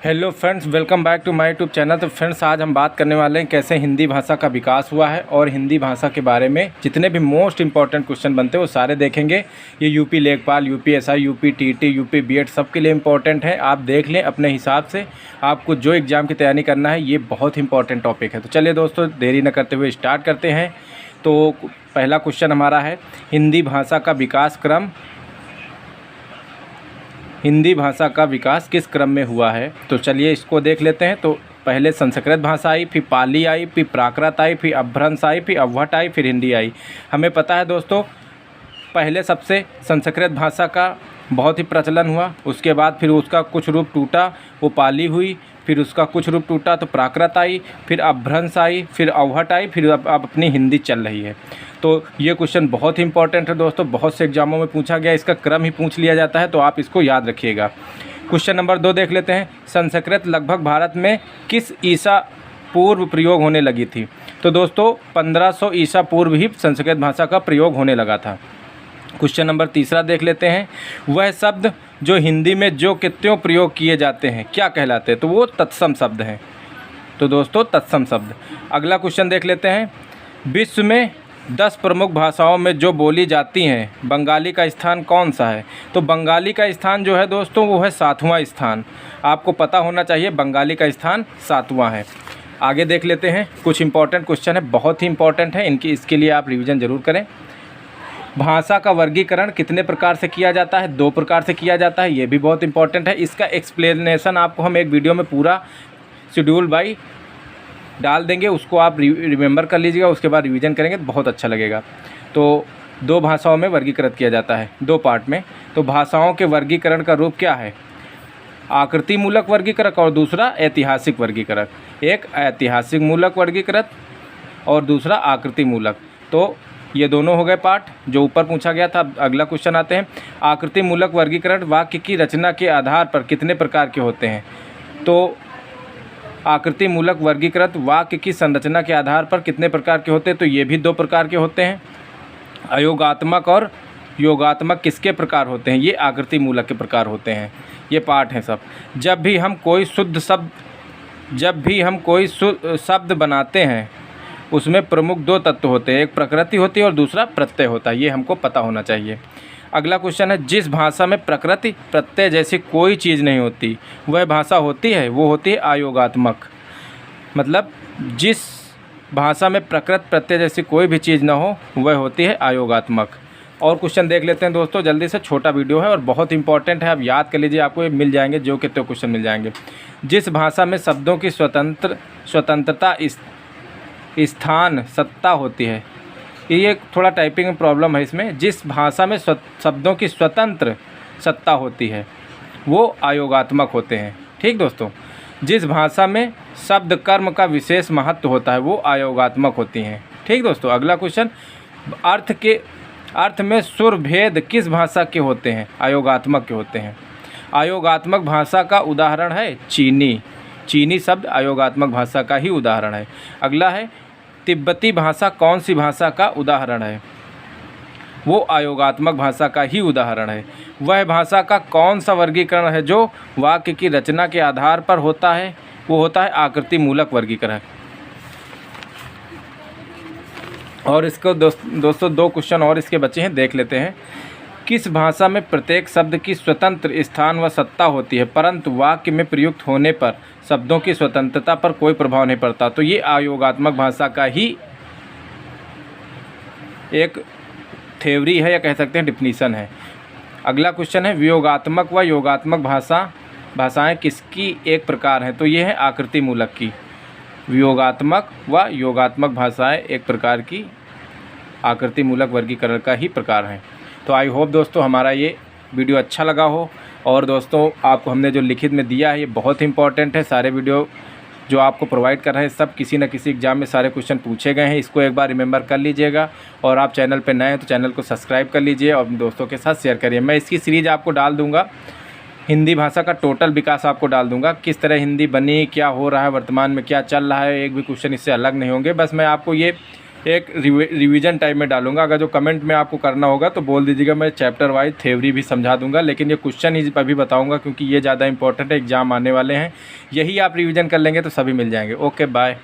Hello friends, welcome back to my YouTube channel. तो friends, आज हम बात करने वाले हैं कैसे हिंदी भाषा का विकास हुआ है और हिंदी भाषा के बारे में जितने भी मोस्ट इंपॉर्टेंट क्वेश्चन बनते हैं वो सारे देखेंगे। ये UP Lekhpal, UPSI, UP TT, UP BEd सबके लिए इंपॉर्टेंट है। आप देख लें अपने हिसाब से, आपको जो एग्ज़ाम की तैयारी करना है ये बहुत इंपॉर्टेंट टॉपिक है। तो चलिए दोस्तों, देरी न करते हुए स्टार्ट करते हैं। तो पहला क्वेश्चन हमारा है, हिंदी भाषा का विकास क्रम, हिंदी भाषा का विकास किस क्रम में हुआ है। तो चलिए इसको देख लेते हैं। तो पहले संस्कृत भाषा आई, फिर पाली आई, फिर प्राकृत आई, फिर अपभ्रंश आई, फिर अवहट आई, फिर हिंदी आई। हमें पता है दोस्तों, पहले सबसे संस्कृत भाषा का बहुत ही प्रचलन हुआ, उसके बाद फिर उसका कुछ रूप टूटा, वो पाली हुई, फिर उसका कुछ रूप टूटा तो प्राकृत आई, फिर अपभ्रंश आई, फिर अवहट आई, फिर अब अपनी हिंदी चल रही है। तो ये क्वेश्चन बहुत ही इंपॉर्टेंट है दोस्तों, बहुत से एग्जामों में पूछा गया, इसका क्रम ही पूछ लिया जाता है, तो आप इसको याद रखिएगा। क्वेश्चन नंबर 2 देख लेते हैं। संस्कृत लगभग भारत में किस ईसा पूर्व प्रयोग होने लगी थी। तो दोस्तों 1500 ईसा पूर्व ही संस्कृत भाषा का प्रयोग होने लगा था। क्वेश्चन नंबर 3 देख लेते हैं। वह शब्द जो हिंदी में जो कि त्यों प्रयोग किए जाते हैं क्या कहलाते हैं। तो वो तत्सम शब्द हैं। तो दोस्तों तत्सम शब्द। अगला क्वेश्चन देख लेते हैं। विश्व में 10 प्रमुख भाषाओं में जो बोली जाती हैं, बंगाली का स्थान कौन सा है। तो बंगाली का स्थान जो है दोस्तों वो है 7वां स्थान। आपको पता होना चाहिए बंगाली का स्थान 7वां है। आगे देख लेते हैं। कुछ इंपॉर्टेंट क्वेश्चन है, बहुत ही इंपॉर्टेंट है, इसके लिए आप रिवीजन ज़रूर करें। भाषा का वर्गीकरण कितने प्रकार से किया जाता है। 2 प्रकार से किया जाता है, ये भी बहुत इंपॉर्टेंट है। इसका एक्सप्लेनेशन आपको हम एक वीडियो में पूरा शेड्यूल बाई डाल देंगे, उसको आप रिमेंबर कर लीजिएगा, उसके बाद रिवीजन करेंगे तो बहुत अच्छा लगेगा। तो 2 भाषाओं में वर्गीकृत किया जाता है, 2 पार्ट में। तो भाषाओं के वर्गीकरण का रूप क्या है। आकृति मूलक वर्गीकरण और दूसरा ऐतिहासिक वर्गीकरण। एक ऐतिहासिक मूलक वर्गीकरण और दूसरा आकृति मूलक। तो ये दोनों हो गए पार्ट जो ऊपर पूछा गया था। अगला क्वेश्चन आते हैं। आकृति मूलक वर्गीकरण वाक्य की रचना के आधार पर कितने प्रकार के होते हैं। तो आकृति मूलक वर्गीकृत वाक्य की संरचना के आधार पर कितने प्रकार के होते हैं। तो ये भी 2 प्रकार के होते हैं। अयोगात्मक और योगात्मक किसके प्रकार होते हैं। ये आकृति मूलक के प्रकार होते हैं। ये पार्ट हैं सब। जब भी हम कोई शब्द बनाते हैं उसमें प्रमुख 2 तत्व होते हैं, एक प्रकृति होती है और दूसरा प्रत्यय होता है। ये हमको पता होना चाहिए। अगला क्वेश्चन है। जिस भाषा में प्रकृति प्रत्यय जैसी कोई चीज़ नहीं होती वह भाषा होती है, वो होती है अयोगात्मक। मतलब जिस भाषा में प्रकृति प्रत्यय जैसी कोई भी चीज़ ना हो वह होती है अयोगात्मक। और क्वेश्चन देख लेते हैं दोस्तों जल्दी से, छोटा वीडियो है और बहुत इंपॉर्टेंट है, आप याद कर लीजिए, आपको ये मिल जाएंगे, जो कि तो क्वेश्चन मिल जाएंगे। जिस भाषा में शब्दों की स्वतंत्रता स्थान सत्ता होती है, ये थोड़ा टाइपिंग में प्रॉब्लम है इसमें। जिस भाषा में शब्दों की स्वतंत्र सत्ता होती है वो अयोगात्मक होते हैं। ठीक दोस्तों। जिस भाषा में शब्द कर्म का विशेष महत्व होता है वो अयोगात्मक होती हैं। ठीक दोस्तों। अगला क्वेश्चन। अर्थ में सुर भेद किस भाषा के होते हैं। अयोगात्मक के होते हैं। अयोगात्मक भाषा का उदाहरण है चीनी शब्द अयोगात्मक भाषा का ही उदाहरण है। अगला है। तिब्बती भाषा कौन सी भाषा का उदाहरण है। वो अयोगात्मक भाषा का ही उदाहरण है। वह भाषा का कौन सा वर्गीकरण है जो वाक्य की रचना के आधार पर होता है, वो होता है आकृति मूलक वर्गीकरण। और इसको दोस्तों 2 क्वेश्चन और इसके बचे हैं, देख लेते हैं। किस भाषा में प्रत्येक शब्द की स्वतंत्र स्थान व सत्ता होती है परंतु वाक्य में प्रयुक्त होने पर शब्दों की स्वतंत्रता पर कोई प्रभाव नहीं पड़ता। तो ये अयोगात्मक भाषा का ही एक थ्योरी है या कह सकते हैं डिफिनीशन है। अगला क्वेश्चन है। वियोगात्मक व योगात्मक भाषाएं किसकी एक प्रकार हैं। तो ये है आकृति मूलक की। वियोगात्मक व योगात्मक भाषाएं एक प्रकार की आकृति मूलक वर्गीकरण का ही प्रकार हैं। तो आई होप दोस्तों हमारा ये वीडियो अच्छा लगा हो। और दोस्तों आपको हमने जो लिखित में दिया है ये बहुत इंपॉर्टेंट है। सारे वीडियो जो आपको प्रोवाइड कर रहे हैं सब किसी न किसी एग्जाम में सारे क्वेश्चन पूछे गए हैं, इसको एक बार रिमेंबर कर लीजिएगा। और आप चैनल पे नए हैं तो चैनल को सब्सक्राइब कर लीजिए और दोस्तों के साथ शेयर करिए। मैं इसकी सीरीज़ आपको डाल दूँगा, हिंदी भाषा का टोटल विकास आपको डाल दूँगा, किस तरह हिंदी बनी, क्या हो रहा है वर्तमान में, क्या चल रहा है। एक भी क्वेश्चन इससे अलग नहीं होंगे। बस मैं आपको ये एक रिवीजन टाइप में डालूंगा। अगर जो कमेंट में आपको करना होगा तो बोल दीजिएगा, मैं चैप्टर वाइज थ्योरी भी समझा दूंगा, लेकिन ये क्वेश्चन ही अभी बताऊंगा क्योंकि ये ज़्यादा इंपॉर्टेंट है, एग्जाम आने वाले हैं। यही आप रिवीजन कर लेंगे तो सभी मिल जाएंगे। Okay bye.